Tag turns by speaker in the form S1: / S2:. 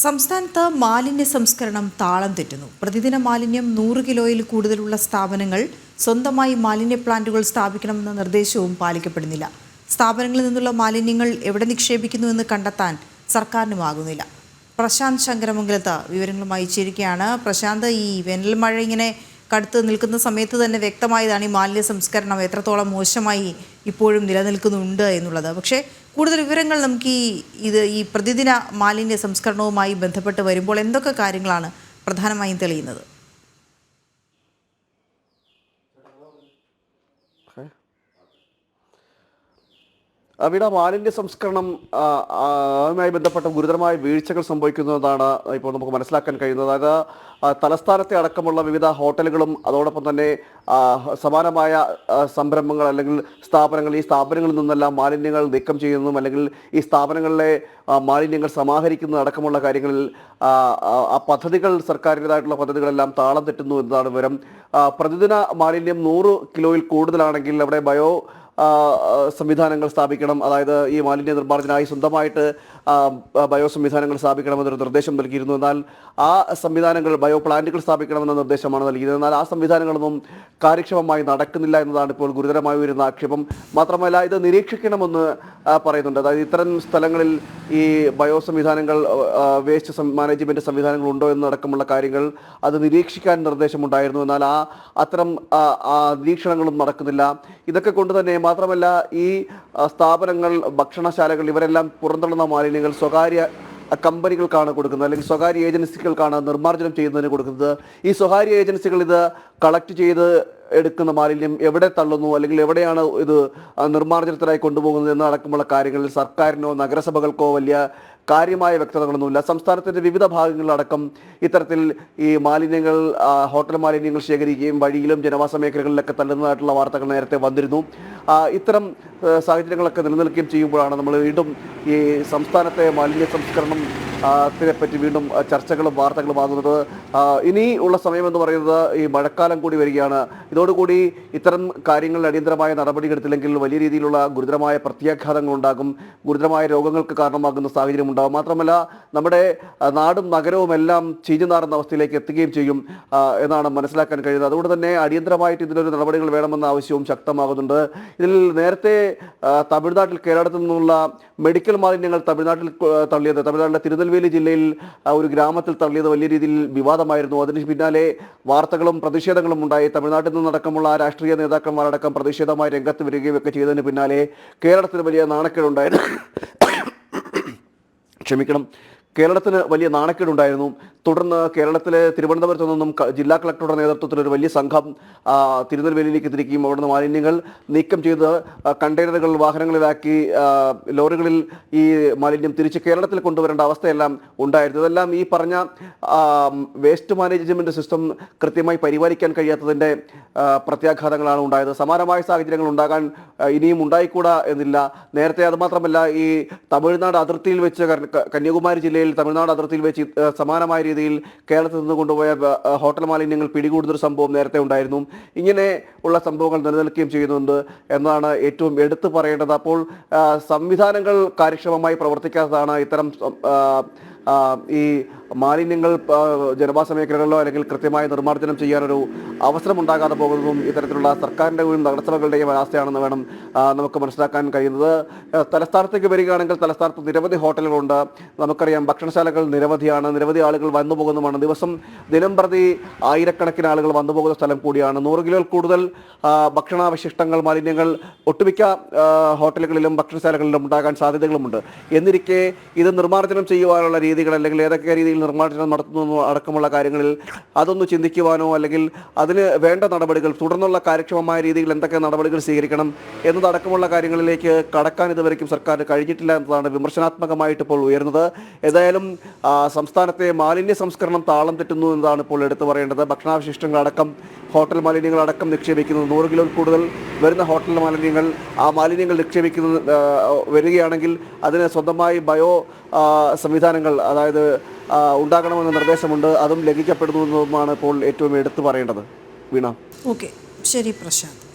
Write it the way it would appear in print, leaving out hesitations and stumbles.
S1: സംസ്ഥാനത്ത് മാലിന്യ സംസ്കരണം താളം തെറ്റുന്നു. പ്രതിദിന മാലിന്യം 100 കിലോയിൽ കൂടുതലുള്ള സ്ഥാപനങ്ങൾ സ്വന്തമായി മാലിന്യ പ്ലാന്റുകൾ സ്ഥാപിക്കണമെന്ന നിർദ്ദേശവും പാലിക്കപ്പെടുന്നില്ല. സ്ഥാപനങ്ങളിൽ നിന്നുള്ള മാലിന്യങ്ങൾ എവിടെ നിക്ഷേപിക്കുന്നുവെന്ന് കണ്ടെത്താൻ സർക്കാരിനുമാകുന്നില്ല. പ്രശാന്ത് ശങ്കരമംഗലത്ത് വിവരങ്ങളുമായി ചേരുകയാണ്. പ്രശാന്ത്, ഈ വേനൽ മഴ ഇങ്ങനെ കടുത്ത് നിൽക്കുന്ന സമയത്ത് തന്നെ വ്യക്തമായതാണ് ഈ മാലിന്യ സംസ്കരണം എത്രത്തോളം മോശമായി ഇപ്പോഴും നിലനിൽക്കുന്നുണ്ട് എന്നുള്ളത്. പക്ഷേ കൂടുതൽ വിവരങ്ങൾ നമുക്ക് ഈ പ്രതിദിന മാലിന്യ സംസ്കരണവുമായി ബന്ധപ്പെട്ട് വരുമ്പോൾ എന്തൊക്കെ കാര്യങ്ങളാണ് പ്രധാനമായും തെളിയുന്നത്?
S2: അവിടെ മാലിന്യ സംസ്കരണം അതുമായി ബന്ധപ്പെട്ട ഗുരുതരമായ വീഴ്ചകൾ സംഭവിക്കുന്നതാണ് ഇപ്പോൾ നമുക്ക് മനസ്സിലാക്കാൻ കഴിയുന്നത്. അതായത് തലസ്ഥാനത്തെ അടക്കമുള്ള വിവിധ ഹോട്ടലുകളും അതോടൊപ്പം തന്നെ സമാനമായ സംരംഭങ്ങൾ അല്ലെങ്കിൽ സ്ഥാപനങ്ങൾ, ഈ സ്ഥാപനങ്ങളിൽ നിന്നെല്ലാം മാലിന്യങ്ങൾ നീക്കം ചെയ്യുന്നതും അല്ലെങ്കിൽ ഈ സ്ഥാപനങ്ങളിലെ മാലിന്യങ്ങൾ സമാഹരിക്കുന്ന അടക്കമുള്ള കാര്യങ്ങളിൽ ആ പദ്ധതികൾ, സർക്കാരിൻ്റെതായിട്ടുള്ള പദ്ധതികളെല്ലാം താളം തെറ്റുന്നു എന്നതാണ് വിവരം. പ്രതിദിന മാലിന്യം 100 കിലോയിൽ കൂടുതലാണെങ്കിൽ അവിടെ സംവിധാനങ്ങൾ സ്ഥാപിക്കണം. അതായത് ഈ മാലിന്യ നിർമ്മാർജ്ജനമായി സ്വന്തമായിട്ട് ബയോ സംവിധാനങ്ങൾ സ്ഥാപിക്കണമെന്നൊരു നിർദ്ദേശം നൽകിയിരുന്നു. എന്നാൽ ആ സംവിധാനങ്ങൾ, ബയോ പ്ലാന്റുകൾ സ്ഥാപിക്കണമെന്ന നിർദ്ദേശമാണ് നൽകിയത്. എന്നാൽ ആ സംവിധാനങ്ങളൊന്നും കാര്യക്ഷമമായി നടക്കുന്നില്ല എന്നതാണ് ഇപ്പോൾ ഗുരുതരമായി വരുന്ന ആക്ഷേപം. മാത്രമല്ല, ഇത് നിരീക്ഷിക്കണമെന്ന് പറയുന്നുണ്ട്. അതായത് ഇത്തരം സ്ഥലങ്ങളിൽ ഈ ബയോ സംവിധാനങ്ങൾ, വേസ്റ്റ് മാനേജ്മെൻറ്റ് സംവിധാനങ്ങൾ ഉണ്ടോ എന്നടക്കമുള്ള കാര്യങ്ങൾ അത് നിരീക്ഷിക്കാൻ നിർദ്ദേശമുണ്ടായിരുന്നു. എന്നാൽ അത്തരം നിരീക്ഷണങ്ങളും നടക്കുന്നില്ല. ഇതൊക്കെ കൊണ്ട് തന്നെ മാത്രമല്ല, ഈ സ്ഥാപനങ്ങൾ, ഭക്ഷണശാലകൾ ഇവരെല്ലാം പുറന്തള്ളുന്ന മാലിന്യങ്ങൾ സ്വകാര്യ കമ്പനികൾക്കാണ് കൊടുക്കുന്നത്, അല്ലെങ്കിൽ സ്വകാര്യ ഏജൻസികൾക്കാണ് നിർമ്മാർജ്ജനം ചെയ്യുന്നതിന് കൊടുക്കുന്നത്. ഈ സ്വകാര്യ ഏജൻസികൾ ഇത് കളക്ട് ചെയ്ത് എടുക്കുന്ന മാലിന്യം എവിടെ തള്ളുന്നു, അല്ലെങ്കിൽ എവിടെയാണ് ഇത് നിർമ്മാർജ്ജനത്തിനായി കൊണ്ടുപോകുന്നത് എന്നടക്കമുള്ള കാര്യങ്ങളിൽ സർക്കാരിനോ നഗരസഭകൾക്കോ വലിയ കാര്യമായ വ്യക്തതകളൊന്നുമില്ല. സംസ്ഥാനത്തിൻ്റെ വിവിധ ഭാഗങ്ങളിലടക്കം ഇത്തരത്തിൽ ഈ മാലിന്യങ്ങൾ, ഹോട്ടൽ മാലിന്യങ്ങൾ ശേഖരിക്കുകയും വഴിയിലും ജനവാസ മേഖലകളിലൊക്കെ തള്ളുന്നതായിട്ടുള്ള വാർത്തകൾ നേരത്തെ വന്നിരുന്നു. ഇത്തരം സാഹചര്യങ്ങളൊക്കെ നിലനിൽക്കുകയും ചെയ്യുമ്പോഴാണ് നമ്മൾ വീണ്ടും ഈ സംസ്ഥാനത്തെ മാലിന്യ സംസ്കരണം ത്തിനെപ്പറ്റി വീണ്ടും ചർച്ചകളും വാർത്തകളും ആകുന്നത്. ഇനി ഉള്ള സമയമെന്ന് പറയുന്നത് ഈ മഴക്കാലം കൂടി വരികയാണ്. ഇതോടുകൂടി ഇത്തരം കാര്യങ്ങളിൽ അടിയന്തരമായ നടപടിയെടുത്തില്ലെങ്കിൽ വലിയ രീതിയിലുള്ള ഗുരുതരമായ പ്രത്യാഘാതങ്ങൾ ഉണ്ടാകും, ഗുരുതരമായ രോഗങ്ങൾക്ക് കാരണമാകുന്ന സാഹചര്യം ഉണ്ടാകും. മാത്രമല്ല, നമ്മുടെ നാടും നഗരവും എല്ലാം ചീഞ്ഞുനാറുന്ന അവസ്ഥയിലേക്ക് എത്തുകയും ചെയ്യും എന്നാണ് മനസ്സിലാക്കാൻ കഴിയുന്നത്. അതുകൊണ്ട് തന്നെ അടിയന്തരമായിട്ട് ഇതിലൊരു നടപടികൾ വേണമെന്ന ആവശ്യവും ശക്തമാകുന്നുണ്ട്. ഇതിൽ നേരത്തെ തമിഴ്നാട്ടിൽ, കേരളത്തിൽ നിന്നുള്ള മെഡിക്കൽ മാലിന്യങ്ങൾ തമിഴ്നാട്ടിലെ തിരുനെൽവേലി ജില്ലയിൽ ഒരു ഗ്രാമത്തിൽ തള്ളിയത് വലിയ രീതിയിൽ വിവാദമായിരുന്നു. അതിന് പിന്നാലെ വാർത്തകളും പ്രതിഷേധങ്ങളും ഉണ്ടായി. തമിഴ്നാട്ടിൽ നിന്നടക്കമുള്ള രാഷ്ട്രീയ നേതാക്കന്മാരടക്കം പ്രതിഷേധമായി രംഗത്ത് വരികയും ഒക്കെ ചെയ്തതിന് പിന്നാലെ കേരളത്തിന് വലിയ നാണക്കേടുണ്ടായിരുന്നു. കേരളത്തിന് വലിയ നാണക്കേടുണ്ടായിരുന്നു. തുടർന്ന് കേരളത്തിലെ തിരുവനന്തപുരത്തു നിന്നും ജില്ലാ കളക്ടറുടെ നേതൃത്വത്തിൽ ഒരു വലിയ സംഘം തിരുനെൽവേലിയിലേക്ക് തിരിക്കുകയും അവിടുന്ന് മാലിന്യങ്ങൾ നീക്കം ചെയ്ത് കണ്ടെയ്നറുകൾ, വാഹനങ്ങളിലാക്കി ലോറികളിൽ ഈ മാലിന്യം തിരിച്ച് കേരളത്തിൽ കൊണ്ടുവരേണ്ട അവസ്ഥയെല്ലാം ഉണ്ടായിരുന്നു. ഇതെല്ലാം ഈ പറഞ്ഞ വേസ്റ്റ് മാനേജ്മെൻറ്റ് സിസ്റ്റം കൃത്യമായി പരിപാലിക്കാൻ കഴിയാത്തതിൻ്റെ പ്രത്യാഘാതങ്ങളാണ് ഉണ്ടായത്. സമാനമായ സാഹചര്യങ്ങൾ ഉണ്ടാകാൻ ഇനിയും ഉണ്ടായിക്കൂടാ എന്നില്ല. നേരത്തെ അതുമാത്രമല്ല, ഈ തമിഴ്നാട് അതിർത്തിയിൽ വെച്ച്, കന്യാകുമാരി ജില്ലയിൽ തമിഴ്നാട് അതിർത്തിയിൽ വെച്ച് സമാനമായ രീതിയിൽ കേരളത്തിൽ നിന്ന് കൊണ്ടുപോയ ഹോട്ടൽ മാലിന്യങ്ങൾ പിടികൂടുന്നൊരു സംഭവം നേരത്തെ ഉണ്ടായിരുന്നു. ഇങ്ങനെ ഉള്ള സംഭവങ്ങൾ നിലനിൽക്കുകയും ചെയ്യുന്നുണ്ട് എന്നതാണ് ഏറ്റവും എടുത്തു പറയേണ്ടത്. അപ്പോൾ സംവിധാനങ്ങൾ കാര്യക്ഷമമായി പ്രവർത്തിക്കാത്തതാണ് ഇത്തരം ഈ മാലിന്യങ്ങൾ ജനവാസ മേഖലകളിലോ അല്ലെങ്കിൽ കൃത്യമായി നിർമ്മാർജ്ജനം ചെയ്യാനൊരു അവസരം ഉണ്ടാകാതെ പോകുന്നതും ഇത്തരത്തിലുള്ള സർക്കാരിൻ്റെയും നഗരസഭകളുടെയും അവസ്ഥയാണെന്ന് വേണം നമുക്ക് മനസ്സിലാക്കാൻ കഴിയുന്നത്. തലസ്ഥാനത്തേക്ക് വരികയാണെങ്കിൽ തലസ്ഥാനത്ത് നിരവധി ഹോട്ടലുകളുണ്ട്. നമുക്കറിയാം, ഭക്ഷണശാലകൾ നിരവധിയാണ്, നിരവധി ആളുകൾ വന്നു പോകുന്നതുമാണ്. ദിവസം ദിനംപ്രതി ആയിരക്കണക്കിന് ആളുകൾ വന്നു പോകുന്ന സ്ഥലം കൂടിയാണ്. 100 കിലോയിൽ കൂടുതൽ ഭക്ഷണാവശിഷ്ടങ്ങൾ, മാലിന്യങ്ങൾ ഒട്ടുമിക്ക ഹോട്ടലുകളിലും ഭക്ഷണശാലകളിലും ഉണ്ടാകാൻ സാധ്യതകളുമുണ്ട്. എന്നിരിക്കെ ഇത് നിർമ്മാർജ്ജനം ചെയ്യുവാനുള്ള രീതികൾ, അല്ലെങ്കിൽ ഏതൊക്കെ രീതിയിൽ നിർമ്മാർജ്ജനം നടത്തുന്നു അടക്കമുള്ള കാര്യങ്ങളിൽ അതൊന്ന് ചിന്തിക്കുവാനോ അല്ലെങ്കിൽ അതിന് വേണ്ട നടപടികൾ, തുടർന്നുള്ള കാര്യക്ഷമമായ രീതിയിൽ എന്തൊക്കെ നടപടികൾ സ്വീകരിക്കണം എന്നതടക്കമുള്ള കാര്യങ്ങളിലേക്ക് കടക്കാൻ ഇതുവരെയും സർക്കാർ കഴിഞ്ഞിട്ടില്ല എന്നതാണ് വിമർശനാത്മകമായിട്ട് ഇപ്പോൾ ഉയർന്നത്. ഏതായാലും സംസ്ഥാനത്തെ മാലിന്യ സംസ്കരണം താളം തെറ്റുന്നു എന്നതാണ് ഇപ്പോൾ എടുത്തു പറയേണ്ടത്. ഭക്ഷണാവശിഷ്ടങ്ങളടക്കം, ഹോട്ടൽ മാലിന്യങ്ങളടക്കം നിക്ഷേപിക്കുന്നത് 100 കിലോയിൽ കൂടുതൽ വരുന്ന ഹോട്ടൽ മാലിന്യങ്ങൾ, ആ മാലിന്യങ്ങൾ വരികയാണെങ്കിൽ അതിന് സ്വന്തമായി ബയോ സംവിധാനങ്ങൾ, അതായത് ഉണ്ടാകണമെന്ന നിർദ്ദേശമുണ്ട്. അതും ലംഘിക്കപ്പെടുന്നു എന്നതുമാണ് ഇപ്പോൾ ഏറ്റവും എടുത്തു പറയേണ്ടത്. വീണ.
S1: ഓക്കെ, ശരി പ്രശാന്ത്.